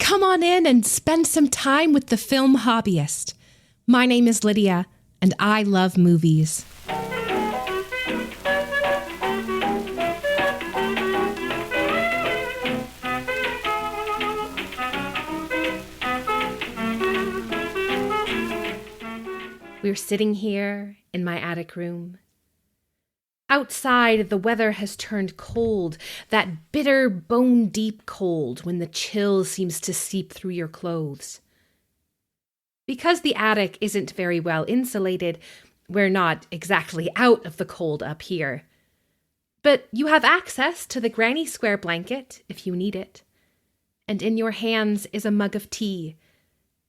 come on in and spend some time with the film hobbyist. My name is Lydia, and I love movies. We're sitting here in my attic room. Outside, the weather has turned cold, that bitter, bone-deep cold when the chill seems to seep through your clothes. Because the attic isn't very well insulated, we're not exactly out of the cold up here. But you have access to the granny square blanket if you need it. And in your hands is a mug of tea,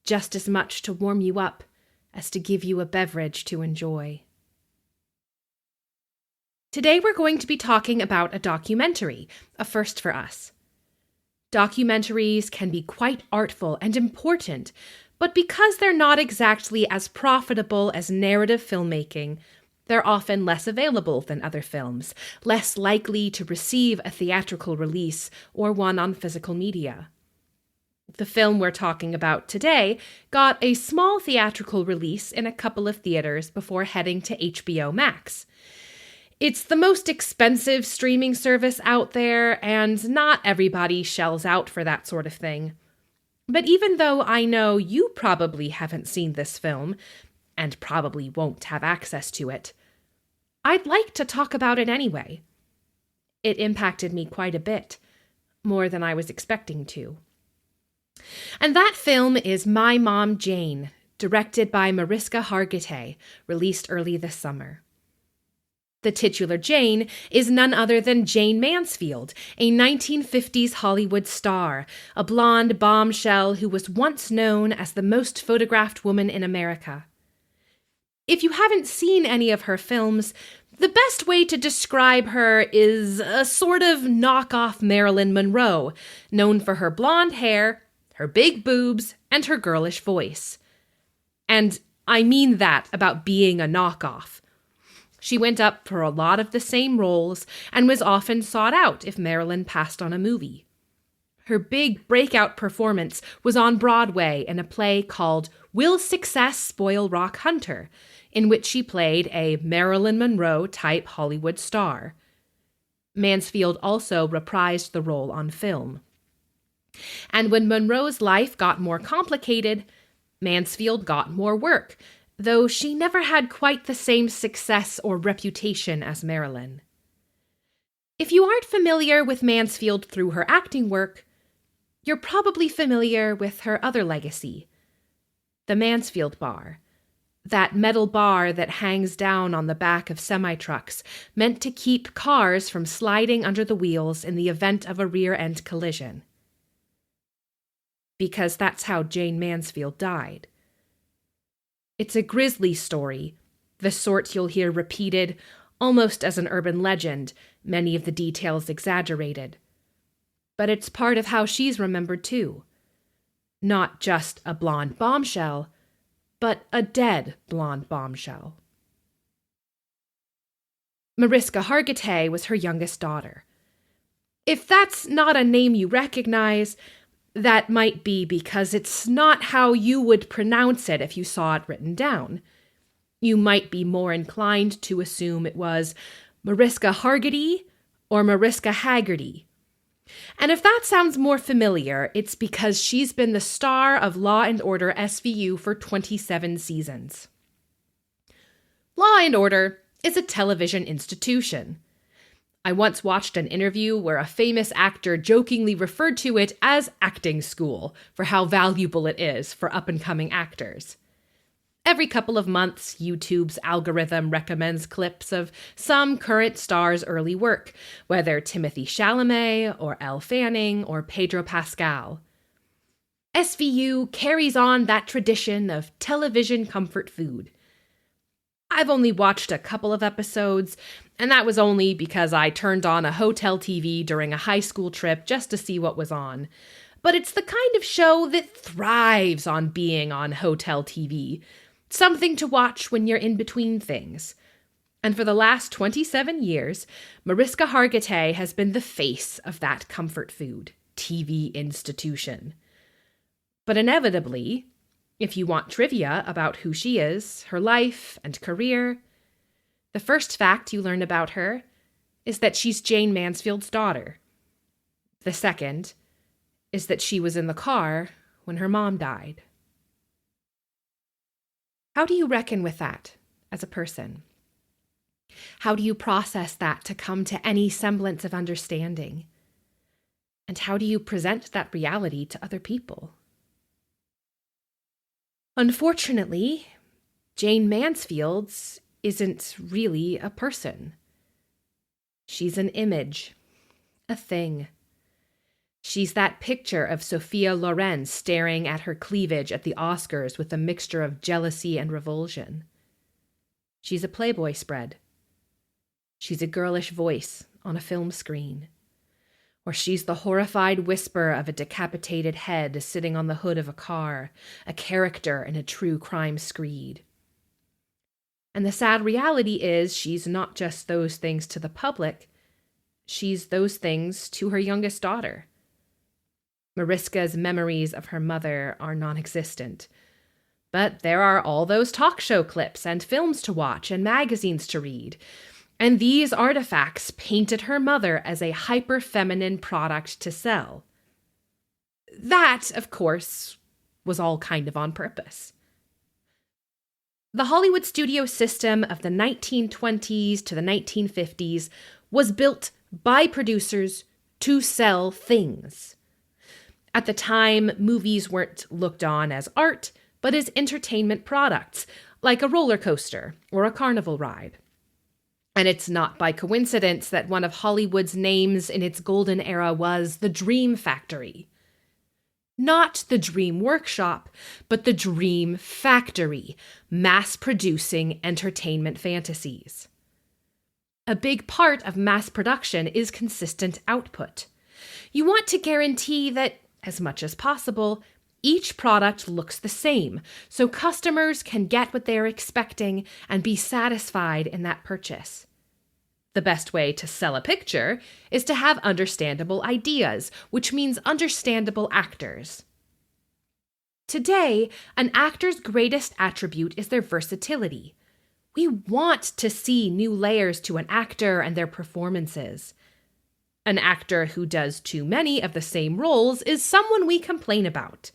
just as much to warm you up as to give you a beverage to enjoy. Today we're going to be talking about a documentary, a first for us. Documentaries can be quite artful and important, but because they're not exactly as profitable as narrative filmmaking, they're often less available than other films, less likely to receive a theatrical release or one on physical media. The film we're talking about today got a small theatrical release in a couple of theaters before heading to HBO Max. It's the most expensive streaming service out there, and not everybody shells out for that sort of thing. But even though I know you probably haven't seen this film, and probably won't have access to it, I'd like to talk about it anyway. It impacted me quite a bit, more than I was expecting to. And that film is My Mom Jayne, directed by Mariska Hargitay, released early this summer. The titular Jayne is none other than Jayne Mansfield, a 1950s Hollywood star, a blonde bombshell who was once known as the most photographed woman in America. If you haven't seen any of her films, the best way to describe her is a sort of knockoff Marilyn Monroe, known for her blonde hair, her big boobs, and her girlish voice. And I mean that about being a knockoff. She went up for a lot of the same roles and was often sought out if Marilyn passed on a movie. Her big breakout performance was on Broadway in a play called Will Success Spoil Rock Hunter, in which she played a Marilyn Monroe-type Hollywood star. Mansfield also reprised the role on film. And when Monroe's life got more complicated, Mansfield got more work, though she never had quite the same success or reputation as Marilyn. If you aren't familiar with Mansfield through her acting work, you're probably familiar with her other legacy, the Mansfield Bar, that metal bar that hangs down on the back of semi-trucks, meant to keep cars from sliding under the wheels in the event of a rear-end collision. Because that's how Jayne Mansfield died. It's a grisly story, the sort you'll hear repeated, almost as an urban legend, many of the details exaggerated. But it's part of how she's remembered too. Not just a blonde bombshell, but a dead blonde bombshell. Mariska Hargitay was her youngest daughter. If that's not a name you recognize, that might be because it's not how you would pronounce it if you saw it written down. You might be more inclined to assume it was Mariska Hargitay or Mariska Hargitay. And if that sounds more familiar, it's because she's been the star of Law & Order SVU for 27 seasons. Law & Order is a television institution. I once watched an interview where a famous actor jokingly referred to it as acting school for how valuable it is for up-and-coming actors. Every couple of months, YouTube's algorithm recommends clips of some current star's early work, whether Timothée Chalamet or Elle Fanning or Pedro Pascal. SVU carries on that tradition of television comfort food. I've only watched a couple of episodes, and that was only because I turned on a hotel TV during a high school trip just to see what was on. But it's the kind of show that thrives on being on hotel TV. Something to watch when you're in between things. And for the last 27 years, Mariska Hargitay has been the face of that comfort food TV institution. But inevitably, if you want trivia about who she is, her life and career, the first fact you learn about her is that she's Jayne Mansfield's daughter. The second is that she was in the car when her mom died. How do you reckon with that as a person? How do you process that to come to any semblance of understanding? And how do you present that reality to other people? Unfortunately, Jayne Mansfield's isn't really a person. She's an image, a thing. She's that picture of Sophia Loren staring at her cleavage at the Oscars with a mixture of jealousy and revulsion. She's a Playboy spread. She's a girlish voice on a film screen. Or she's the horrified whisper of a decapitated head sitting on the hood of a car, a character in a true crime screed. And the sad reality is she's not just those things to the public, she's those things to her youngest daughter. Mariska's memories of her mother are non-existent. But there are all those talk show clips and films to watch and magazines to read. And these artifacts painted her mother as a hyper-feminine product to sell. That, of course, was all kind of on purpose. The Hollywood studio system of the 1920s to the 1950s was built by producers to sell things. At the time, movies weren't looked on as art, but as entertainment products, like a roller coaster or a carnival ride. And it's not by coincidence that one of Hollywood's names in its golden era was the Dream Factory. Not the Dream Workshop, but the Dream Factory, mass-producing entertainment fantasies. A big part of mass production is consistent output. You want to guarantee that, as much as possible, each product looks the same, so customers can get what they're expecting and be satisfied in that purchase. The best way to sell a picture is to have understandable ideas, which means understandable actors. Today, an actor's greatest attribute is their versatility. We want to see new layers to an actor and their performances. An actor who does too many of the same roles is someone we complain about.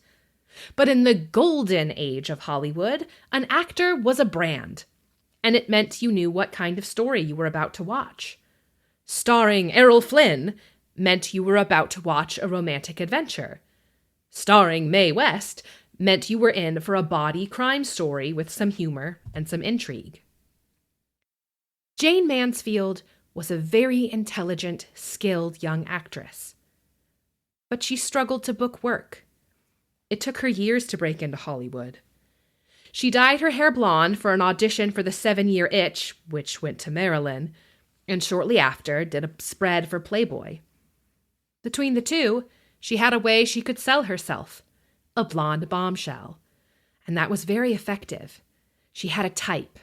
But in the golden age of Hollywood, an actor was a brand, and it meant you knew what kind of story you were about to watch. Starring Errol Flynn meant you were about to watch a romantic adventure. Starring Mae West meant you were in for a bawdy crime story with some humor and some intrigue. Jayne Mansfield was a very intelligent, skilled young actress. But she struggled to book work. It took her years to break into Hollywood. She dyed her hair blonde for an audition for the 7-Year Itch, which went to Marilyn, and shortly after did a spread for Playboy. Between the two, she had a way she could sell herself, a blonde bombshell. And that was very effective. She had a type.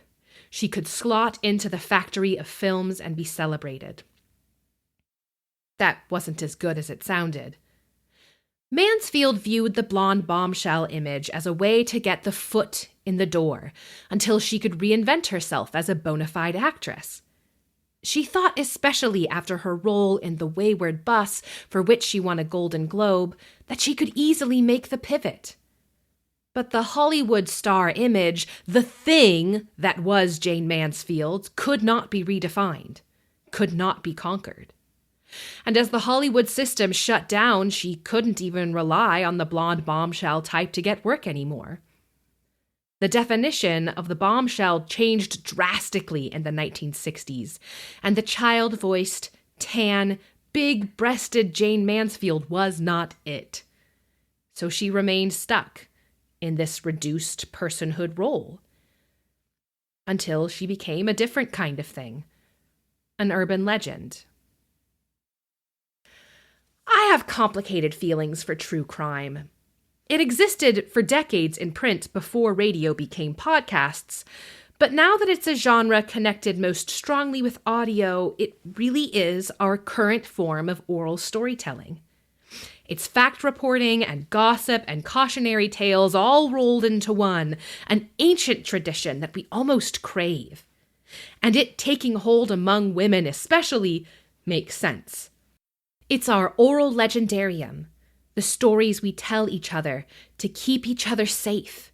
She could slot into the factory of films and be celebrated. That wasn't as good as it sounded. Mansfield viewed the blonde bombshell image as a way to get the foot in the door until she could reinvent herself as a bona fide actress. She thought, especially after her role in The Wayward Bus, for which she won a Golden Globe, that she could easily make the pivot. But the Hollywood star image, the thing that was Jayne Mansfield, could not be redefined, could not be conquered. And as the Hollywood system shut down, she couldn't even rely on the blonde bombshell type to get work anymore. The definition of the bombshell changed drastically in the 1960s, and the child-voiced, tan, big-breasted Jayne Mansfield was not it. So she remained stuck in this reduced personhood role until she became a different kind of thing, an urban legend. I have complicated feelings for true crime. It existed for decades in print before radio became podcasts, but now that it's a genre connected most strongly with audio, it really is our current form of oral storytelling. It's fact reporting and gossip and cautionary tales all rolled into one, an ancient tradition that we almost crave. And it taking hold among women especially makes sense. It's our oral legendarium, the stories we tell each other to keep each other safe.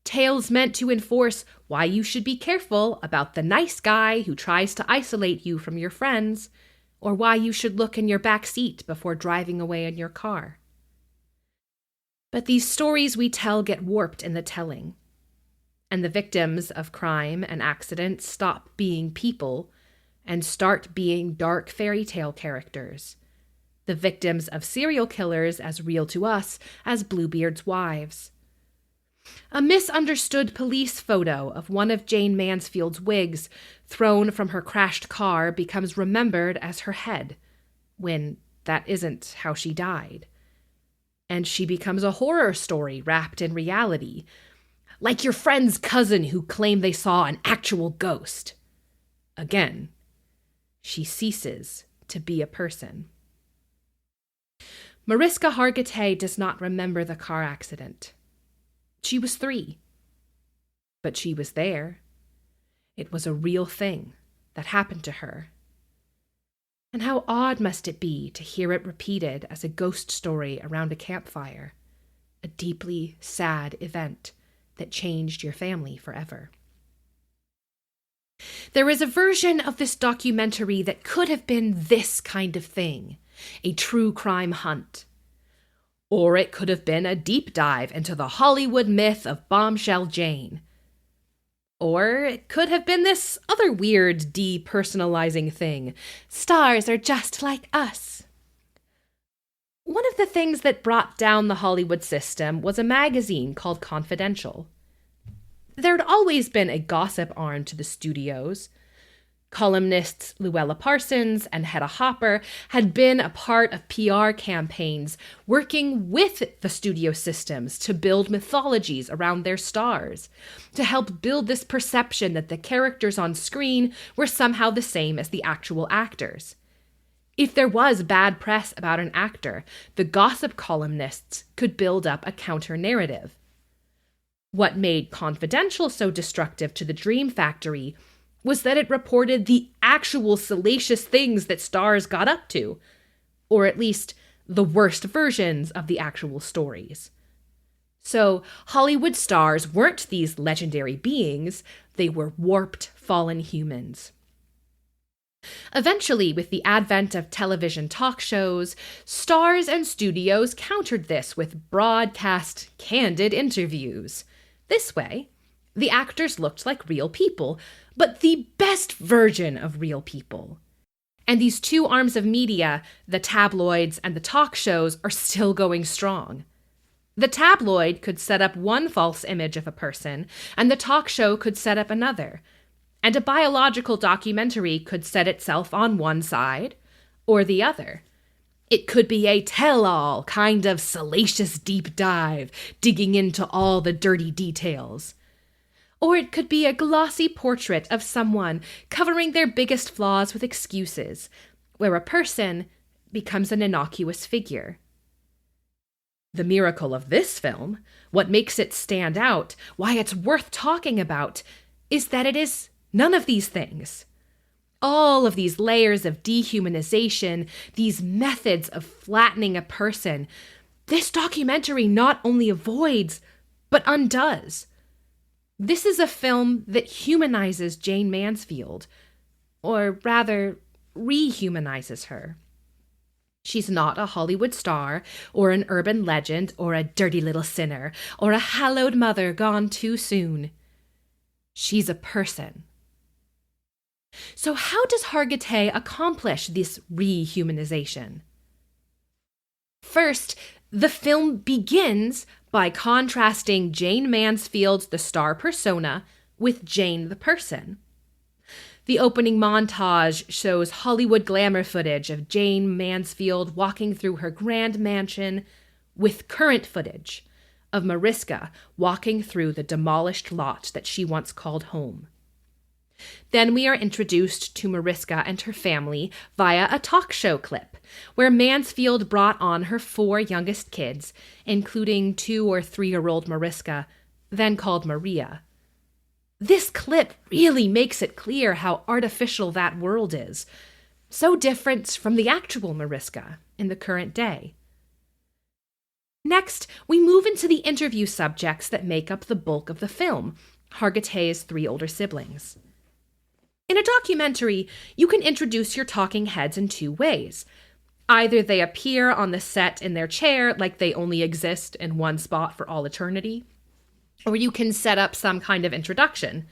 Tales meant to enforce why you should be careful about the nice guy who tries to isolate you from your friends, or why you should look in your back seat before driving away in your car. But these stories we tell get warped in the telling, and the victims of crime and accident stop being people and start being dark fairy tale characters. The victims of serial killers as real to us as Bluebeard's wives. A misunderstood police photo of one of Jayne Mansfield's wigs thrown from her crashed car becomes remembered as her head, when that isn't how she died. And she becomes a horror story wrapped in reality, like your friend's cousin who claimed they saw an actual ghost. Again, she ceases to be a person. Mariska Hargitay does not remember the car accident. She was 3. But she was there. It was a real thing that happened to her. And how odd must it be to hear it repeated as a ghost story around a campfire, a deeply sad event that changed your family forever. There is a version of this documentary that could have been this kind of thing, a true crime hunt. Or it could have been a deep dive into the Hollywood myth of Bombshell Jayne. Or it could have been this other weird depersonalizing thing. Stars are just like us. One of the things that brought down the Hollywood system was a magazine called Confidential. There'd always been a gossip arm to the studios. Columnists Luella Parsons and Hedda Hopper had been a part of PR campaigns working with the studio systems to build mythologies around their stars, to help build this perception that the characters on screen were somehow the same as the actual actors. If there was bad press about an actor, the gossip columnists could build up a counter-narrative. What made Confidential so destructive to the Dream Factory was that it reported the actual salacious things that stars got up to, or at least the worst versions of the actual stories. So Hollywood stars weren't these legendary beings, they were warped, fallen humans. Eventually, with the advent of television talk shows, stars and studios countered this with broadcast, candid interviews. This way, the actors looked like real people, but the best version of real people. And these two arms of media, the tabloids and the talk shows, are still going strong. The tabloid could set up one false image of a person, and the talk show could set up another. And a biological documentary could set itself on one side or the other. It could be a tell-all kind of salacious deep dive, digging into all the dirty details. Or it could be a glossy portrait of someone covering their biggest flaws with excuses, where a person becomes an innocuous figure. The miracle of this film, what makes it stand out, why it's worth talking about, is that it is none of these things. All of these layers of dehumanization, these methods of flattening a person, this documentary not only avoids, but undoes. This is a film that humanizes Jayne Mansfield, or rather, rehumanizes her. She's not a Hollywood star, or an urban legend, or a dirty little sinner, or a hallowed mother gone too soon. She's a person. So how does Hargitay accomplish this rehumanization? First, the film begins by contrasting Jayne Mansfield, the star persona, with Jayne the person. The opening montage shows Hollywood glamour footage of Jayne Mansfield walking through her grand mansion with current footage of Mariska walking through the demolished lot that she once called home. Then we are introduced to Mariska and her family via a talk show clip, where Mansfield brought on her 4 youngest kids, including 2 or 3-year-old Mariska, then called Maria. This clip really makes it clear how artificial that world is, so different from the actual Mariska in the current day. Next, we move into the interview subjects that make up the bulk of the film, Hargitay's 3 older siblings. In a documentary, you can introduce your talking heads in 2 ways. Either they appear on the set in their chair like they only exist in one spot for all eternity, or you can set up some kind of introduction.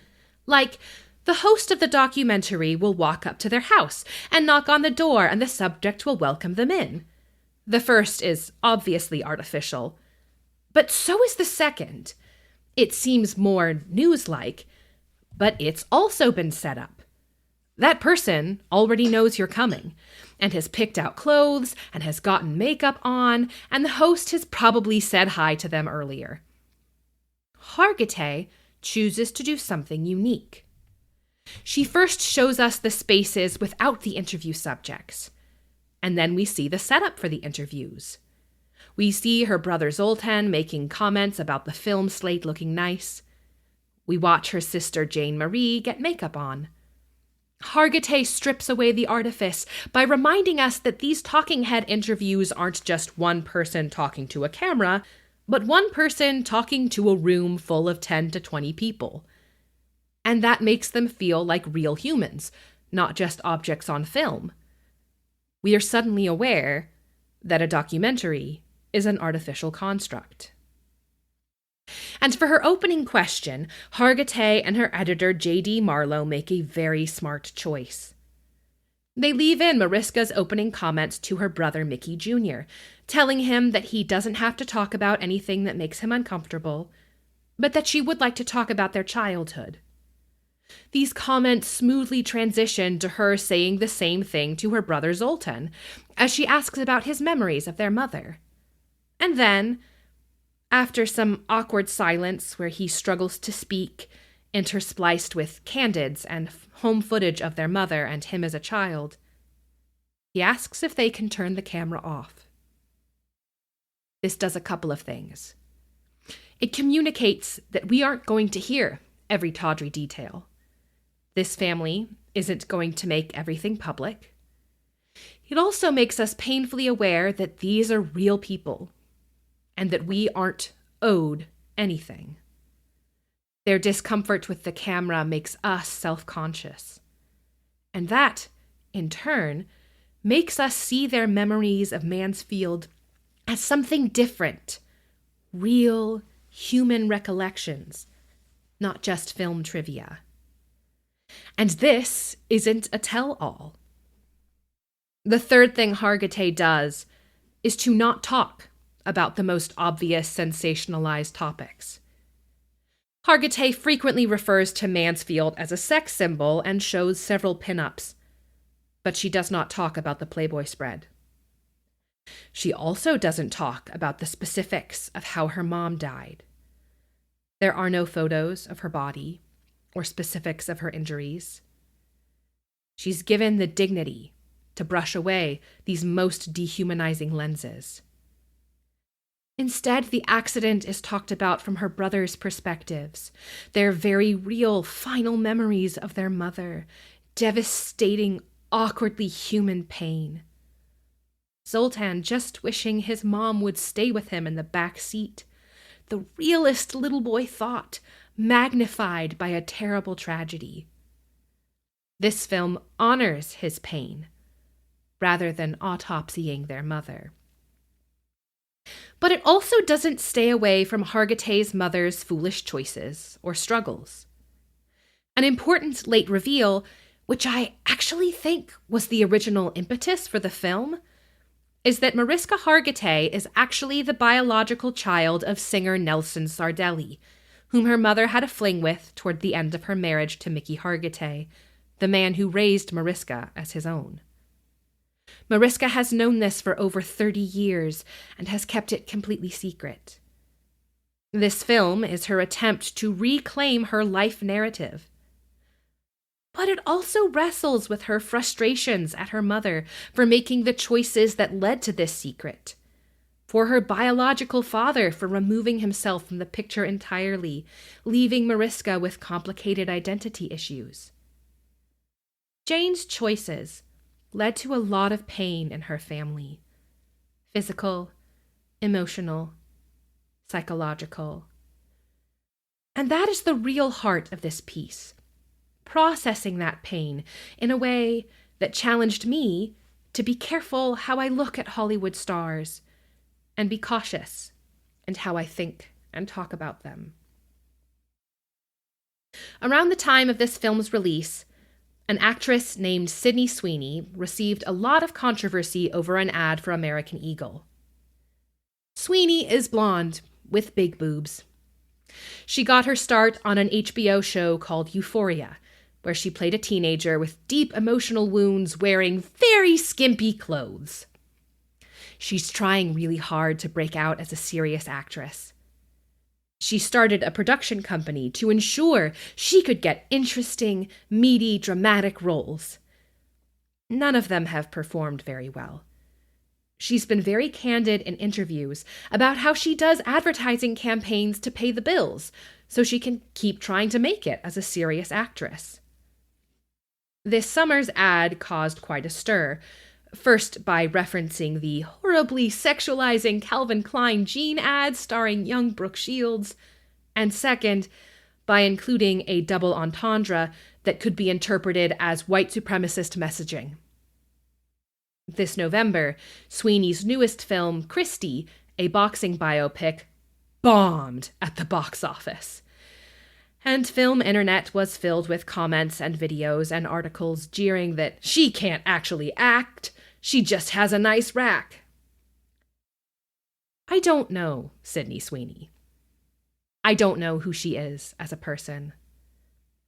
Like, the host of the documentary will walk up to their house and knock on the door, and the subject will welcome them in. The first is obviously artificial, but so is the second. It seems more news-like, but it's also been set up. That person already knows you're coming, and has picked out clothes, and has gotten makeup on, and the host has probably said hi to them earlier. Hargitay chooses to do something unique. She first shows us the spaces without the interview subjects, and then we see the setup for the interviews. We see her brother Zoltan making comments about the film slate looking nice. We watch her sister Jayne Marie get makeup on. Hargitay strips away the artifice by reminding us that these talking head interviews aren't just one person talking to a camera, but one person talking to a room full of 10 to 20 people. And that makes them feel like real humans, not just objects on film. We are suddenly aware that a documentary is an artificial construct. And for her opening question, Hargitay and her editor J.D. Marlowe make a very smart choice. They leave in Mariska's opening comments to her brother Mickey Jr., telling him that he doesn't have to talk about anything that makes him uncomfortable, but that she would like to talk about their childhood. These comments smoothly transition to her saying the same thing to her brother Zoltan, as she asks about his memories of their mother. And then, after some awkward silence where he struggles to speak, interspliced with candids and home footage of their mother and him as a child, he asks if they can turn the camera off. This does a couple of things. It communicates that we aren't going to hear every tawdry detail. This family isn't going to make everything public. It also makes us painfully aware that these are real people, and that we aren't owed anything. Their discomfort with the camera makes us self-conscious. And that, in turn, makes us see their memories of Mansfield as something different, real, human recollections, not just film trivia. And this isn't a tell-all. The third thing Hargitay does is to not talk about the most obvious sensationalized topics. Hargitay frequently refers to Mansfield as a sex symbol and shows several pin-ups, but she does not talk about the Playboy spread. She also doesn't talk about the specifics of how her mom died. There are no photos of her body or specifics of her injuries. She's given the dignity to brush away these most dehumanizing lenses. Instead, the accident is talked about from her brother's perspectives, their very real final memories of their mother, devastating, awkwardly human pain. Zoltan just wishing his mom would stay with him in the back seat, the realest little boy thought, magnified by a terrible tragedy. This film honors his pain, rather than autopsying their mother. But it also doesn't stay away from Hargitay's mother's foolish choices or struggles. An important late reveal, which I actually think was the original impetus for the film, is that Mariska Hargitay is actually the biological child of singer Nelson Sardelli, whom her mother had a fling with toward the end of her marriage to Mickey Hargitay, the man who raised Mariska as his own. Mariska has known this for over 30 years and has kept it completely secret. This film is her attempt to reclaim her life narrative. but it also wrestles with her frustrations at her mother for making the choices that led to this secret, for her biological father for removing himself from the picture entirely, leaving Mariska with complicated identity issues. Jayne's choices led to a lot of pain in her family: physical, emotional, psychological. And that is the real heart of this piece, processing that pain in a way that challenged me to be careful how I look at Hollywood stars and be cautious in how I think and talk about them. Around the time of this film's release, an actress named Sydney Sweeney received a lot of controversy over an ad for American Eagle. Sweeney is blonde with big boobs. She got her start on an HBO show called Euphoria, where she played a teenager with deep emotional wounds wearing very skimpy clothes. She's trying really hard to break out as a serious actress. She started a production company to ensure she could get interesting, meaty, dramatic roles. None of them have performed very well. She's been very candid in interviews about how she does advertising campaigns to pay the bills so she can keep trying to make it as a serious actress. This summer's ad caused quite a stir, first by referencing the horribly sexualizing Calvin Klein jean ad starring young Brooke Shields, and second, by including a double entendre that could be interpreted as white supremacist messaging. This November, Sweeney's newest film, Christie, a boxing biopic, bombed at the box office. And film internet was filled with comments and videos and articles jeering that she can't actually act, she just has a nice rack. I don't know Sydney Sweeney. I don't know who she is as a person.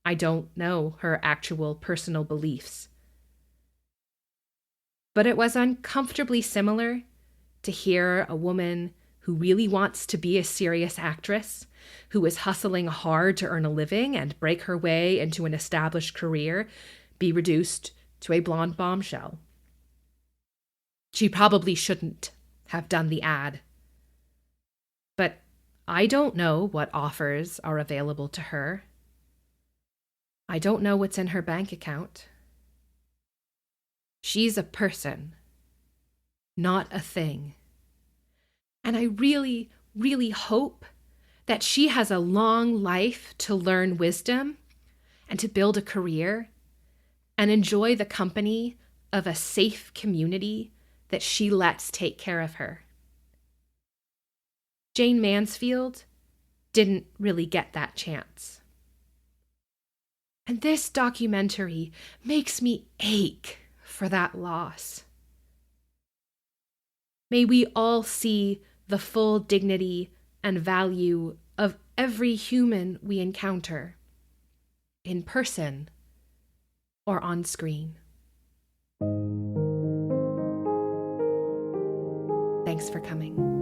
I don't know her actual personal beliefs. But it was uncomfortably similar to hear a woman who really wants to be a serious actress, who is hustling hard to earn a living and break her way into an established career, be reduced to a blonde bombshell. She probably shouldn't have done the ad. But I don't know what offers are available to her. I don't know what's in her bank account. She's a person, not a thing. And I really, really hope that she has a long life to learn wisdom and to build a career and enjoy the company of a safe community that she lets take care of her. Jayne Mansfield didn't really get that chance. And this documentary makes me ache for that loss. May we all see the full dignity and value of every human we encounter, in person or on screen. Thanks for coming.